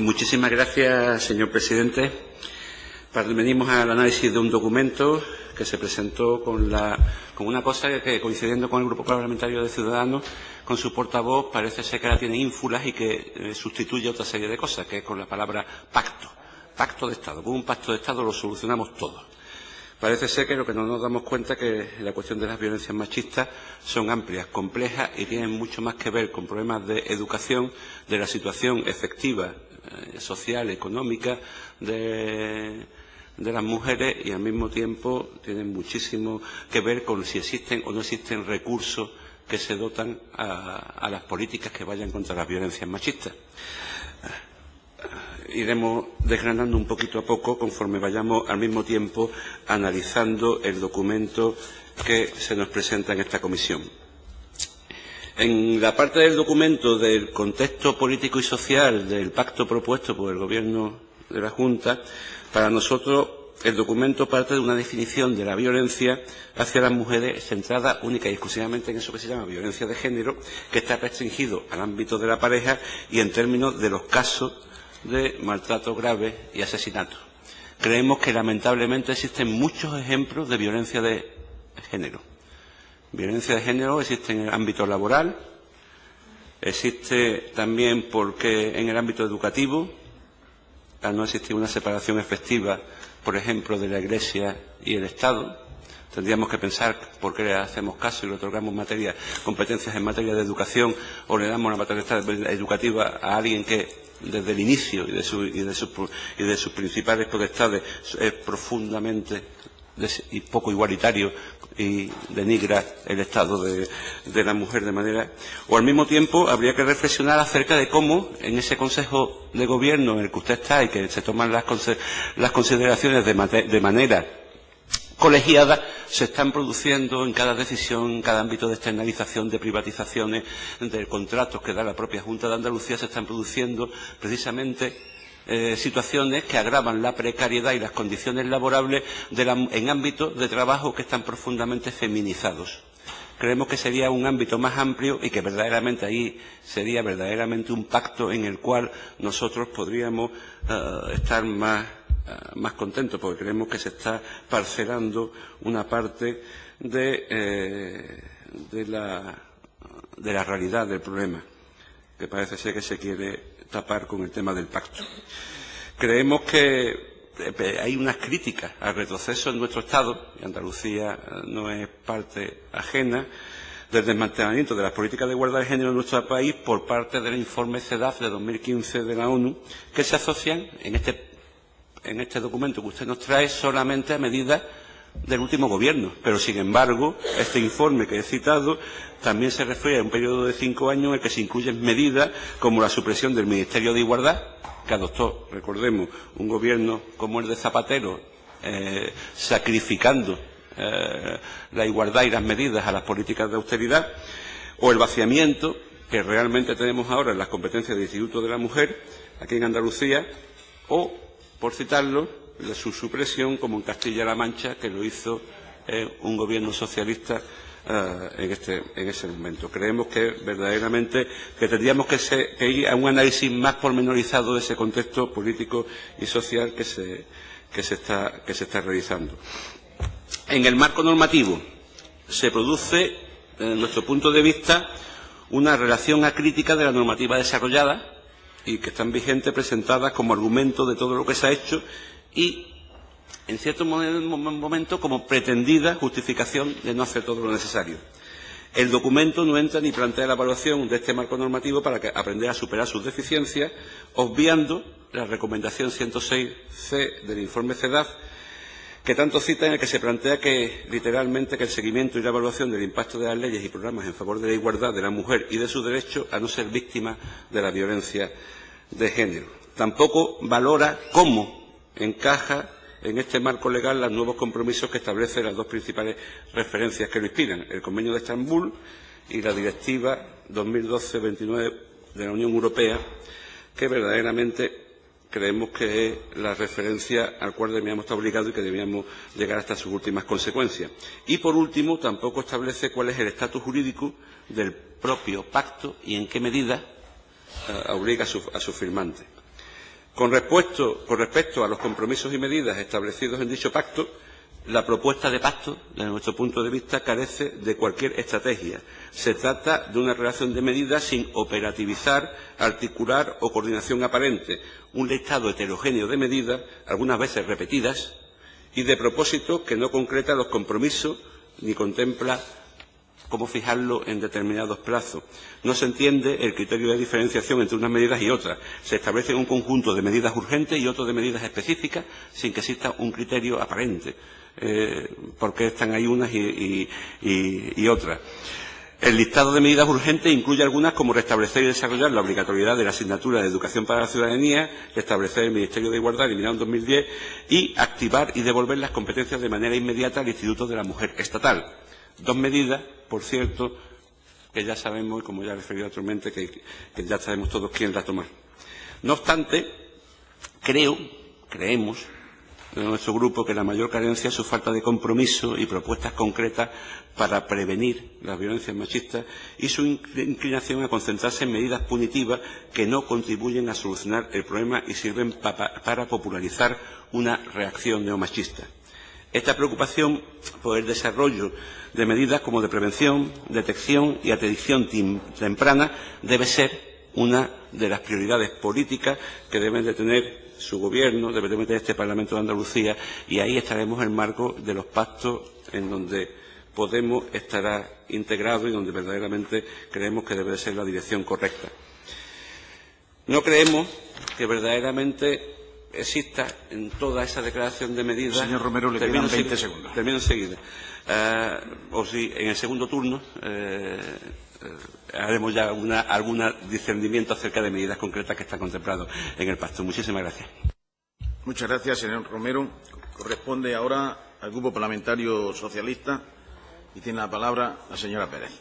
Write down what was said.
Muchísimas gracias, señor presidente. Venimos al análisis de un documento que se presentó con una cosa que, coincidiendo con el Grupo Parlamentario de Ciudadanos, con su portavoz, parece ser que ahora tiene ínfulas y que sustituye otra serie de cosas, que es con la palabra pacto. Pacto de Estado. Con un pacto de Estado lo solucionamos todo. Parece ser que lo que no nos damos cuenta es que la cuestión de las violencias machistas son amplias, complejas y tienen mucho más que ver con problemas de educación, de la situación efectiva, social, económica de las mujeres, y al mismo tiempo tienen muchísimo que ver con si existen o no existen recursos que se dotan a las políticas que vayan contra las violencias machistas. Iremos desgranando un poquito a poco conforme vayamos al mismo tiempo analizando el documento que se nos presenta en esta comisión. En la parte del documento del contexto político y social del pacto propuesto por el Gobierno de la Junta, para nosotros el documento parte de una definición de la violencia hacia las mujeres centrada única y exclusivamente en eso que se llama violencia de género, que está restringido al ámbito de la pareja y en términos de los casos de maltrato grave y asesinato. Creemos que lamentablemente existen muchos ejemplos de violencia de género. Violencia de género existe en el ámbito laboral, existe también porque en el ámbito educativo, al no existir una separación efectiva, por ejemplo, de la Iglesia y el Estado. Tendríamos que pensar por qué le hacemos caso y le otorgamos competencias en materia de educación o le damos una potestad educativa a alguien que desde el inicio y de sus principales potestades es profundamente y poco igualitario y denigra el estado de la mujer de manera. O al mismo tiempo habría que reflexionar acerca de cómo en ese Consejo de Gobierno en el que usted está y que se toman las consideraciones de manera colegiada, se están produciendo en cada decisión, en cada ámbito de externalización, de privatizaciones, de contratos que da la propia Junta de Andalucía, se están produciendo precisamente situaciones que agravan la precariedad y las condiciones laborables en ámbitos de trabajo que están profundamente feminizados. Creemos que sería un ámbito más amplio y que verdaderamente ahí sería verdaderamente un pacto en el cual nosotros podríamos estar más contentos, porque creemos que se está parcelando una parte de la realidad del problema, que parece ser que se quiere tapar con el tema del pacto. Creemos que hay unas críticas al retroceso en nuestro Estado, y Andalucía no es parte ajena, del desmantelamiento de las políticas de igualdad de género en nuestro país por parte del informe CEDAW de 2015 de la ONU, que se asocian en este documento que usted nos trae solamente a medidas del último gobierno. Pero, sin embargo, este informe que he citado también se refiere a un periodo de 5 años en el que se incluyen medidas como la supresión del Ministerio de Igualdad, que adoptó, recordemos, un gobierno como el de Zapatero, sacrificando la igualdad y las medidas a las políticas de austeridad, o el vaciamiento que realmente tenemos ahora en las competencias del Instituto de la Mujer, aquí en Andalucía, o, por citarlo, de su supresión, como en Castilla-La Mancha, que lo hizo un gobierno socialista en ese momento. Creemos que verdaderamente que tendríamos que ir a un análisis más pormenorizado de ese contexto político y social que se está realizando. En el marco normativo se produce, desde nuestro punto de vista, una relación acrítica de la normativa desarrollada y que están vigentes, presentadas como argumento de todo lo que se ha hecho y, en cierto momento, como pretendida justificación de no hacer todo lo necesario. El documento no entra ni plantea la evaluación de este marco normativo para aprender a superar sus deficiencias, obviando la recomendación 106C del informe CEDAW, que tanto cita, en el que se plantea que, literalmente, que el seguimiento y la evaluación del impacto de las leyes y programas en favor de la igualdad de la mujer y de su derecho a no ser víctima de la violencia de género. Tampoco valora cómo encaja en este marco legal los nuevos compromisos que establecen las dos principales referencias que lo inspiran, el Convenio de Estambul y la Directiva 2012-29 de la Unión Europea, que verdaderamente creemos que es la referencia al cual debíamos estar obligados y que debíamos llegar hasta sus últimas consecuencias. Y, por último, tampoco establece cuál es el estatus jurídico del propio pacto y en qué medida obliga a su firmante. Con respecto a los compromisos y medidas establecidos en dicho pacto, la propuesta de pacto, desde nuestro punto de vista, carece de cualquier estrategia. Se trata de una relación de medidas sin operativizar, articular o coordinación aparente, un listado heterogéneo de medidas, algunas veces repetidas, y de propósitos que no concreta los compromisos ni contempla cómo fijarlo en determinados plazos. No se entiende el criterio de diferenciación entre unas medidas y otras. Se establece un conjunto de medidas urgentes y otro de medidas específicas sin que exista un criterio aparente. ¿Por qué están ahí unas y otras? El listado de medidas urgentes incluye algunas como restablecer y desarrollar la obligatoriedad de la asignatura de Educación para la Ciudadanía, restablecer el Ministerio de Igualdad eliminado en 2010 y activar y devolver las competencias de manera inmediata al Instituto de la Mujer Estatal. Dos medidas, por cierto, que ya sabemos, y como ya he referido anteriormente, que ya sabemos todos quién las tomar. No obstante, creemos, en nuestro grupo, que la mayor carencia es su falta de compromiso y propuestas concretas para prevenir las violencias machistas y su inclinación a concentrarse en medidas punitivas que no contribuyen a solucionar el problema y sirven para popularizar una reacción neomachista. Esta preocupación por el desarrollo de medidas como de prevención, detección y atención temprana debe ser una de las prioridades políticas que deben de tener su Gobierno, debe de tener este Parlamento de Andalucía, y ahí estaremos en el marco de los pactos en donde Podemos estará integrado y donde verdaderamente creemos que debe de ser la dirección correcta. No creemos que verdaderamente exista en toda esa declaración de medidas. Señor Romero, le quedan 20 segundos. Termino enseguida. O si en el segundo turno haremos ya algún discernimiento acerca de medidas concretas que están contempladas en el pacto. Muchísimas gracias. Muchas gracias, señor Romero. Corresponde ahora al Grupo Parlamentario Socialista y tiene la palabra la señora Pérez.